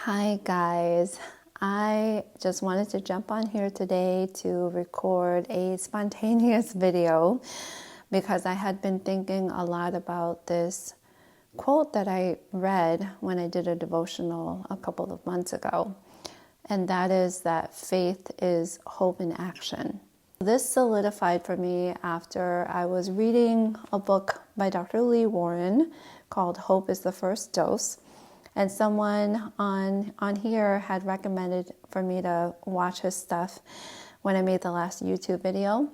Hi guys, I just wanted to jump on here today to record a spontaneous video because I had been thinking a lot about this quote that I read when I did a devotional a couple of months ago, and that is that faith is hope in action. This solidified for me after I was reading a book by Dr. Lee Warren called Hope is the First Dose. And someone on here had recommended for me to watch his stuff when I made the last YouTube video.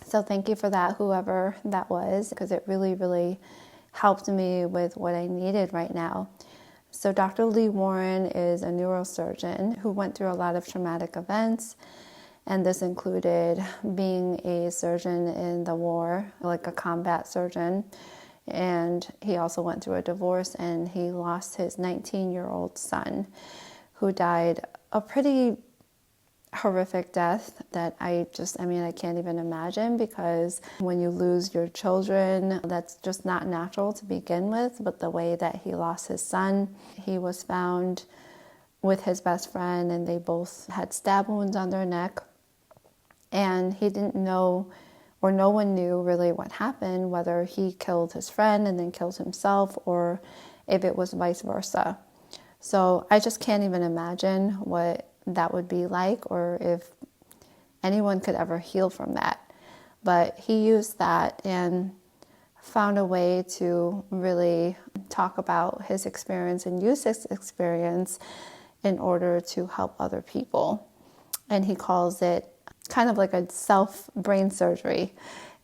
So thank you for that, whoever that was, because it really helped me with what I needed right now. So Dr. Lee Warren is a neurosurgeon who went through a lot of traumatic events. And this included being a surgeon in the war, like a combat surgeon. And he also went through a divorce, and he lost his 19-year-old son, who died a pretty horrific death that I can't even imagine, because when you lose your children, that's just not natural to begin with. But the way that he lost his son, he was found with his best friend, and they both had stab wounds on their neck. And he didn't know, or no one knew really what happened, whether he killed his friend and then killed himself, or if it was vice versa. So I just can't even imagine what that would be like, or if anyone could ever heal from that. But he used that and found a way to really talk about his experience and use his experience in order to help other people. And he calls it kind of like a self-brain surgery.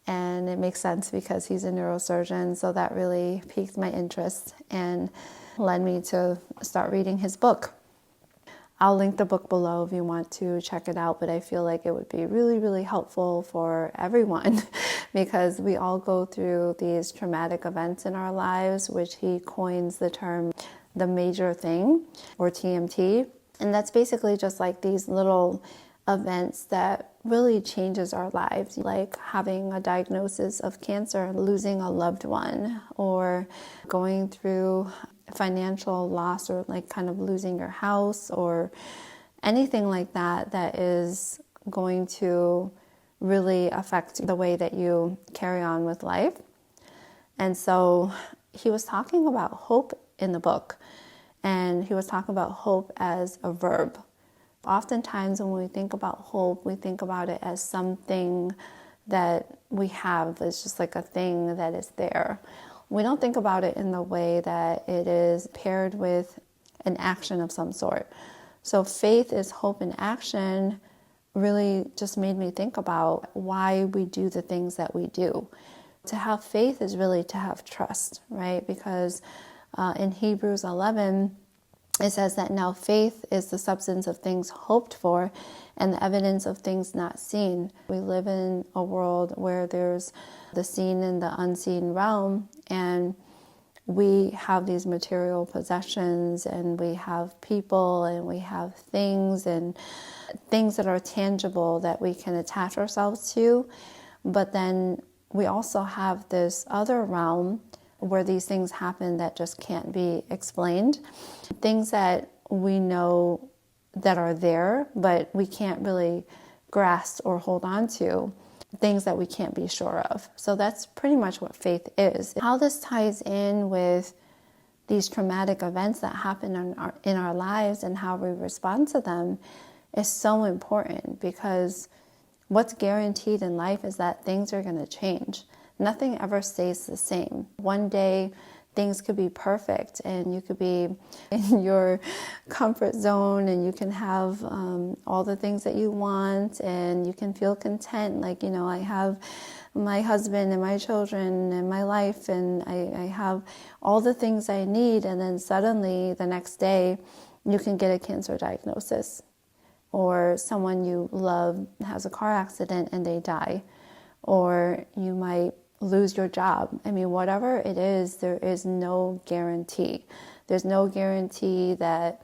And it makes sense because he's a neurosurgeon, so that really piqued my interest and led me to start reading his book. I'll link the book below if you want to check it out, but I feel like it would be really helpful for everyone because we all go through these traumatic events in our lives, which he coins the term the major thing, or TMT. And that's basically just like these little events that really changes our lives, like having a diagnosis of cancer, losing a loved one, or going through financial loss, or like kind of losing your house, or anything like that that is going to really affect the way that you carry on with life. And so he was talking about hope in the book, and he was talking about hope as a verb. Oftentimes when we think about hope, we think about it as something that we have. It's just like a thing that is there. We don't think about it in the way that it is paired with an action of some sort. So faith is hope in action really just made me think about why we do the things that we do. To have faith is really to have trust, right? Because in Hebrews 11, it says that now faith is the substance of things hoped for and the evidence of things not seen. We live in a world where there's the seen and the unseen realm, and we have these material possessions, and we have people, and we have things, and things that are tangible that we can attach ourselves to. But then we also have this other realm where these things happen that just can't be explained. Things that we know that are there, but we can't really grasp or hold on to. Things that we can't be sure of. So that's pretty much what faith is. How this ties in with these traumatic events that happen in our lives and how we respond to them is so important, because what's guaranteed in life is that things are going to change. Nothing ever stays the same. One day, things could be perfect, and you could be in your comfort zone, and you can have all the things that you want, and you can feel content. Like, I have my husband and my children and my life, and I have all the things I need. And then suddenly, the next day, you can get a cancer diagnosis, or someone you love has a car accident and they die, or you might lose your job. Whatever it is, there is no guarantee. There's no guarantee that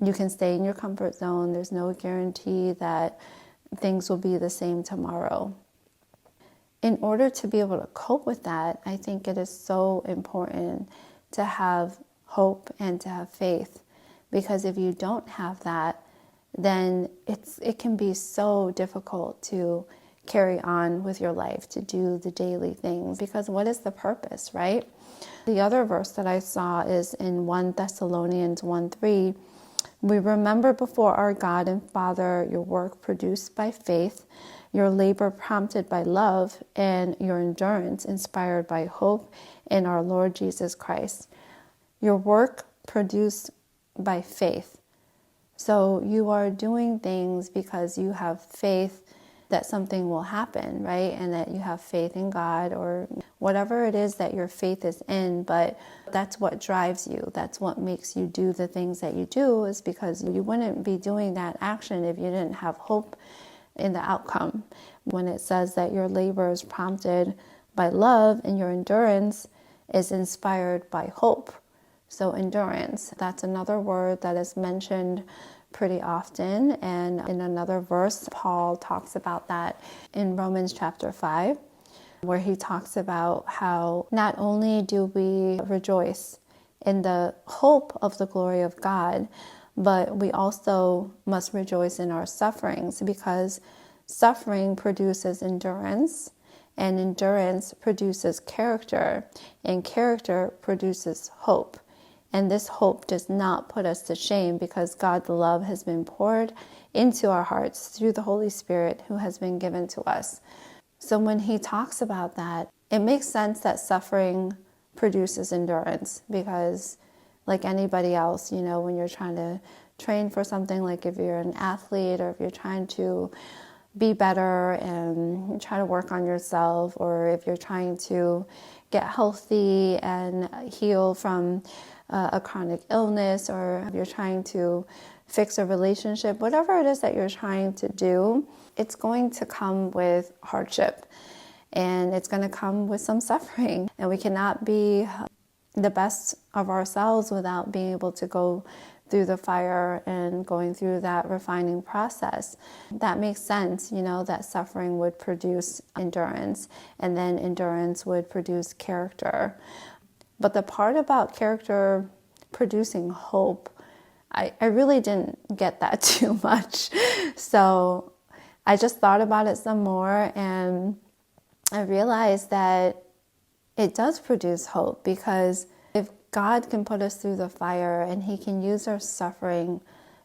you can stay in your comfort zone. There's no guarantee that things will be the same tomorrow. In order to be able to cope with that, I think it is so important to have hope and to have faith, Because if you don't have that, then it can be so difficult to carry on with your life, to do the daily things, because what is the purpose, right? The other verse that I saw is in 1 Thessalonians 1:3. We remember before our God and Father your work produced by faith, your labor prompted by love, and your endurance inspired by hope in our Lord Jesus Christ. Your work produced by faith. So you are doing things because you have faith that something will happen, right? And that you have faith in God or whatever it is that your faith is in, but that's what drives you. That's what makes you do the things that you do, is because you wouldn't be doing that action if you didn't have hope in the outcome. When it says that your labor is prompted by love and your endurance is inspired by hope. So endurance, that's another word that is mentioned pretty often. And in another verse, Paul talks about that in Romans chapter 5, where he talks about how not only do we rejoice in the hope of the glory of God, but we also must rejoice in our sufferings, because suffering produces endurance, and endurance produces character, and character produces hope. And this hope does not put us to shame, because God's love has been poured into our hearts through the Holy Spirit who has been given to us. So when he talks about that, it makes sense that suffering produces endurance, because like anybody else, when you're trying to train for something, like if you're an athlete or if you're trying to be better and try to work on yourself, or if you're trying to get healthy and heal from a chronic illness, or if you're trying to fix a relationship, whatever it is that you're trying to do, it's going to come with hardship and it's going to come with some suffering. And we cannot be the best of ourselves without being able to go through the fire and going through that refining process. That makes sense, that suffering would produce endurance, and then endurance would produce character. But the part about character producing hope, I really didn't get that too much. So I just thought about it some more, and I realized that it does produce hope, because if God can put us through the fire and he can use our suffering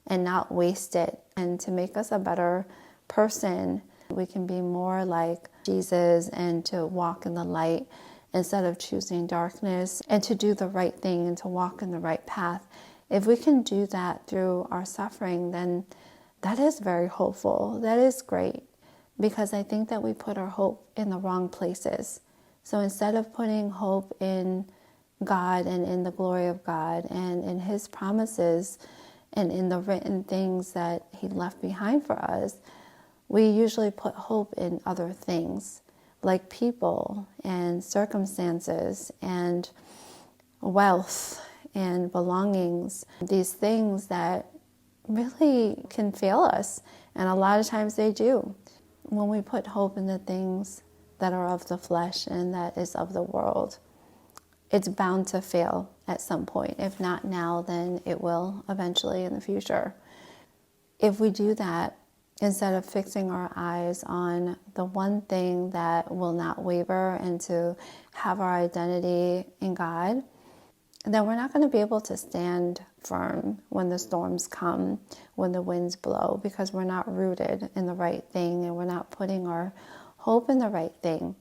and not waste it, and to make us a better person, we can be more like Jesus and to walk in the light instead of choosing darkness, and to do the right thing and to walk in the right path. If we can do that through our suffering, then that is very hopeful. That is great, because I think that we put our hope in the wrong places. So instead of putting hope in God and in the glory of God and in his promises and in the written things that he left behind for us, we usually put hope in other things, like people and circumstances and wealth and belongings, these things that really can fail us, and a lot of times they do. When we put hope in the things that are of the flesh and that is of the world, it's bound to fail at some point. If not now, then it will eventually in the future. If we do that, instead of fixing our eyes on the one thing that will not waver and to have our identity in God, then we're not going to be able to stand firm when the storms come, when the winds blow, because we're not rooted in the right thing and we're not putting our hope in the right thing.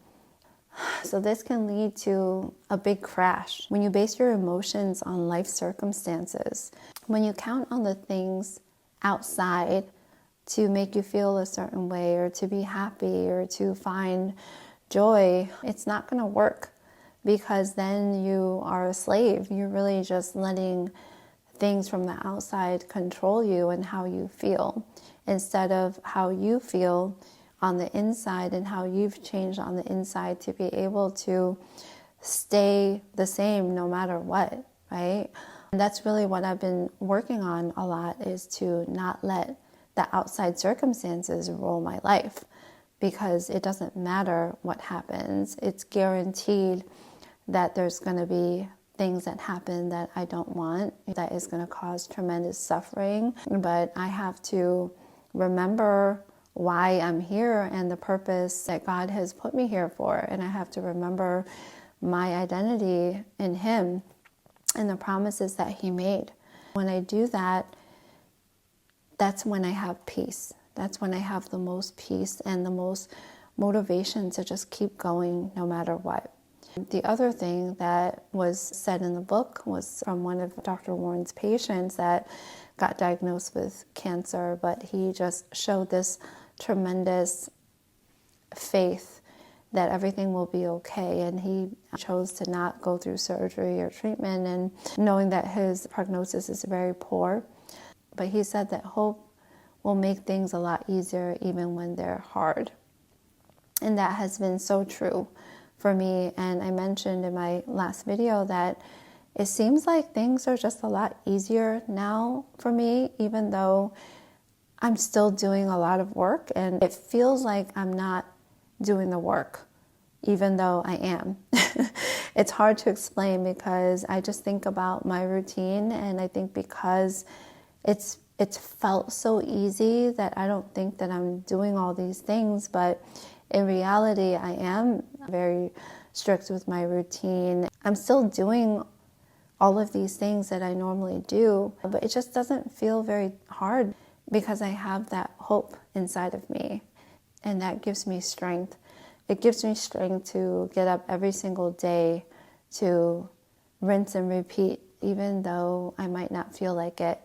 So this can lead to a big crash. When you base your emotions on life circumstances, when you count on the things outside to make you feel a certain way or to be happy or to find joy, it's not going to work, because then you are a slave. You're really just letting things from the outside control you and how you feel, instead of how you feel on the inside and how you've changed on the inside to be able to stay the same no matter what, right? And that's really what I've been working on a lot, is to not let the outside circumstances rule my life, because it doesn't matter what happens. It's guaranteed that there's going to be things that happen that I don't want, that is going to cause tremendous suffering. But I have to remember why I'm here and the purpose that God has put me here for. And I have to remember my identity in Him and the promises that He made. When I do that, that's when I have peace. That's when I have the most peace and the most motivation to just keep going no matter what. The other thing that was said in the book was from one of Dr. Warren's patients that got diagnosed with cancer, but he just showed this tremendous faith that everything will be okay, and he chose to not go through surgery or treatment, and knowing that his prognosis is very poor. But he said that hope will make things a lot easier even when they're hard. And that has been so true for me. And I mentioned in my last video that it seems like things are just a lot easier now for me, even though I'm still doing a lot of work, and it feels like I'm not doing the work, even though I am. It's hard to explain because I just think about my routine, and I think because it's felt so easy that I don't think that I'm doing all these things, but in reality, I am very strict with my routine. I'm still doing all of these things that I normally do, but it just doesn't feel very hard because I have that hope inside of me, and that gives me strength. It gives me strength to get up every single day, to rinse and repeat, even though I might not feel like it.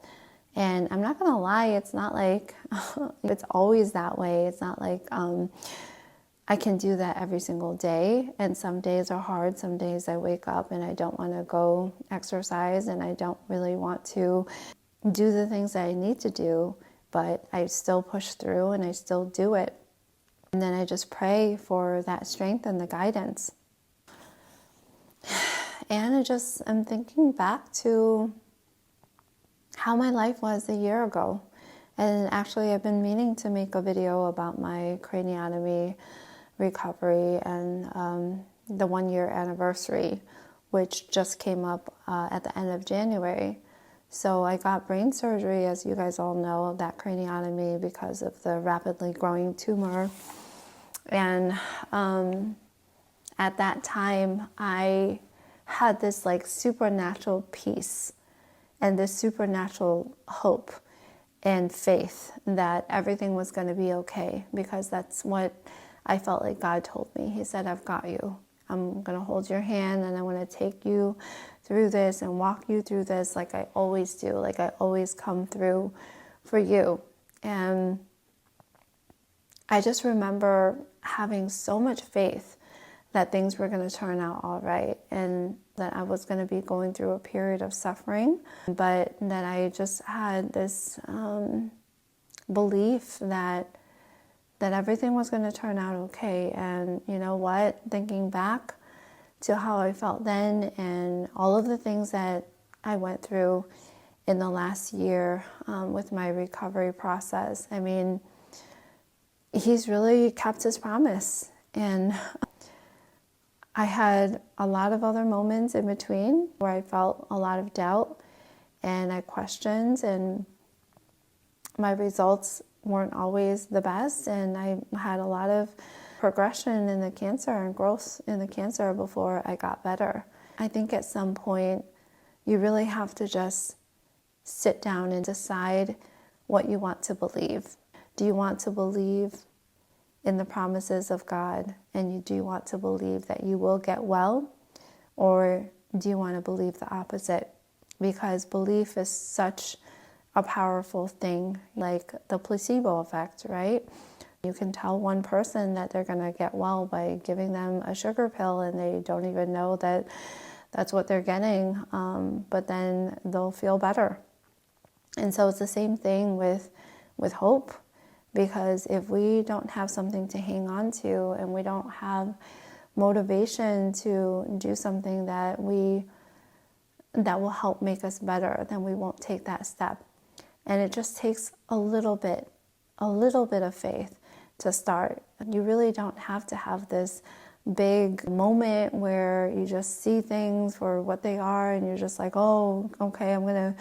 And I'm not going to lie, it's not like it's always that way. It's not like I can do that every single day. And some days are hard. Some days I wake up and I don't want to go exercise, and I don't really want to do the things that I need to do, but I still push through and I still do it. And then I just pray for that strength and the guidance. And I'm thinking back to how my life was a year ago. And actually, I've been meaning to make a video about my craniotomy recovery and the 1-year anniversary, which just came up at the end of January. So I got brain surgery, as you guys all know, that craniotomy, because of the rapidly growing tumor. And at that time, I had this like supernatural peace and this supernatural hope and faith that everything was going to be okay, because that's what I felt like God told me. He said, I've got you. I'm going to hold your hand, and I want to take you through this and walk you through this like I always do, like I always come through for you. And I just remember having so much faith that things were going to turn out all right, and that I was going to be going through a period of suffering, but that I just had this belief that everything was going to turn out okay. And you know what? Thinking back to how I felt then and all of the things that I went through in the last year with my recovery process, I mean, He's really kept His promise. And I had a lot of other moments in between where I felt a lot of doubt and I questioned, and my results weren't always the best, and I had a lot of progression in the cancer and growth in the cancer before I got better. I think at some point you really have to just sit down and decide what you want to believe. Do you want to believe in the promises of God, and do you want to believe that you will get well, or do you want to believe the opposite? Because belief is such a powerful thing, like the placebo effect, right? You can tell one person that they're going to get well by giving them a sugar pill, and they don't even know that that's what they're getting, but then they'll feel better. And so it's the same thing with hope. Because if we don't have something to hang on to, and we don't have motivation to do something that will help make us better, then we won't take that step. And it just takes a little bit of faith to start. You really don't have to have this big moment where you just see things for what they are and you're just like, oh, okay, I'm going to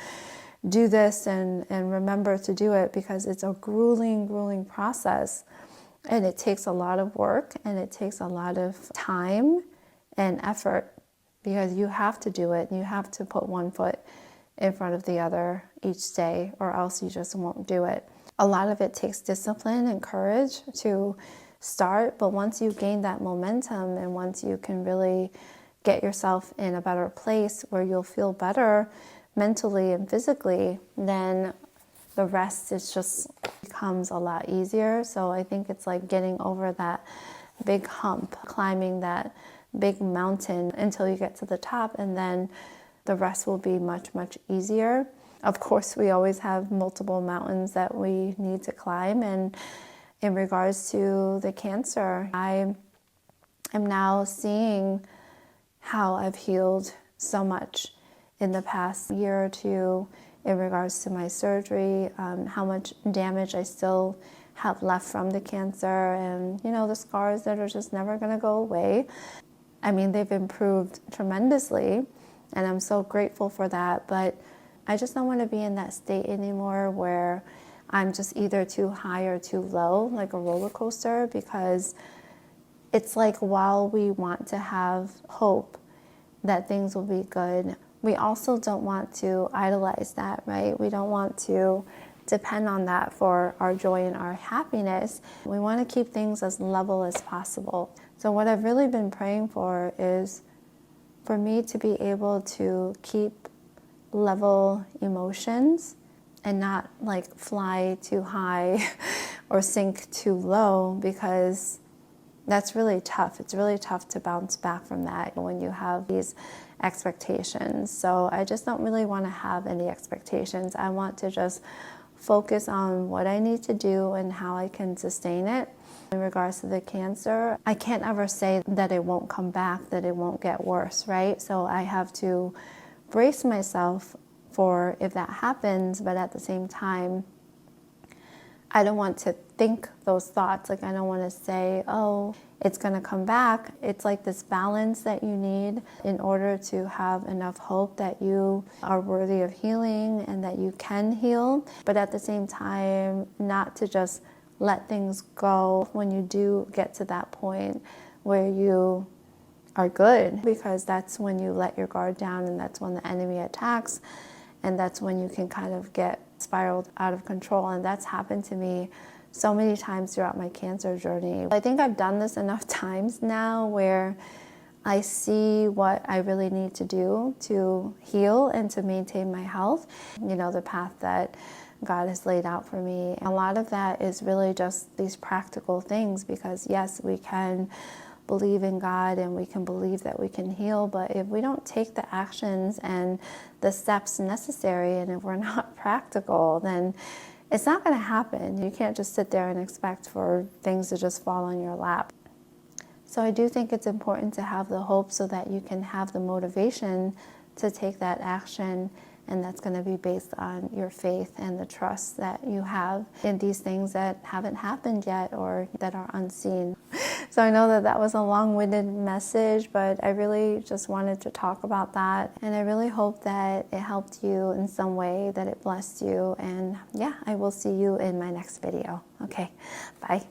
do this and remember to do it, because it's a grueling process. And it takes a lot of work and it takes a lot of time and effort, because you have to do it. You have to put one foot in front of the other each day, or else you just won't do it. A lot of it takes discipline and courage to start, but once you gain that momentum and once you can really get yourself in a better place where you'll feel better mentally and physically, then the rest is just becomes a lot easier. So I think it's like getting over that big hump, climbing that big mountain until you get to the top, and then the rest will be much easier. Of course, we always have multiple mountains that we need to climb. And in regards to the cancer, I am now seeing how I've healed so much in the past year or two in regards to my surgery, how much damage I still have left from the cancer, and the scars that are just never going to go away. I mean, they've improved tremendously, and I'm so grateful for that, but I just don't want to be in that state anymore where I'm just either too high or too low, like a roller coaster, because it's like, while we want to have hope that things will be good, we also don't want to idolize that, right? We don't want to depend on that for our joy and our happiness. We want to keep things as level as possible. So what I've really been praying for is for me to be able to keep level emotions and not like fly too high or sink too low, because that's really tough. It's really tough to bounce back from that when you have these expectations. So I just don't really want to have any expectations. I want to just focus on what I need to do and how I can sustain it. In regards to the cancer, I can't ever say that it won't come back, that it won't get worse, right? So I have to brace myself for if that happens, but at the same time, I don't want to think those thoughts. Like, I don't want to say, oh, it's going to come back. It's like this balance that you need in order to have enough hope that you are worthy of healing and that you can heal. But at the same time, not to just let things go when you do get to that point where you are good, because that's when you let your guard down and that's when the enemy attacks, and that's when you can kind of get spiraled out of control. And that's happened to me so many times throughout my cancer journey. I think I've done this enough times now where I see what I really need to do to heal and to maintain my health. The path that God has laid out for me. A lot of that is really just these practical things, because yes, we can believe in God and we can believe that we can heal, but if we don't take the actions and the steps necessary, and if we're not practical, then it's not going to happen. You can't just sit there and expect for things to just fall on your lap. So I do think it's important to have the hope so that you can have the motivation to take that action, and that's going to be based on your faith and the trust that you have in these things that haven't happened yet or that are unseen. So I know that that was a long-winded message, but I really just wanted to talk about that. And I really hope that it helped you in some way, that it blessed you. And yeah, I will see you in my next video. Okay, bye.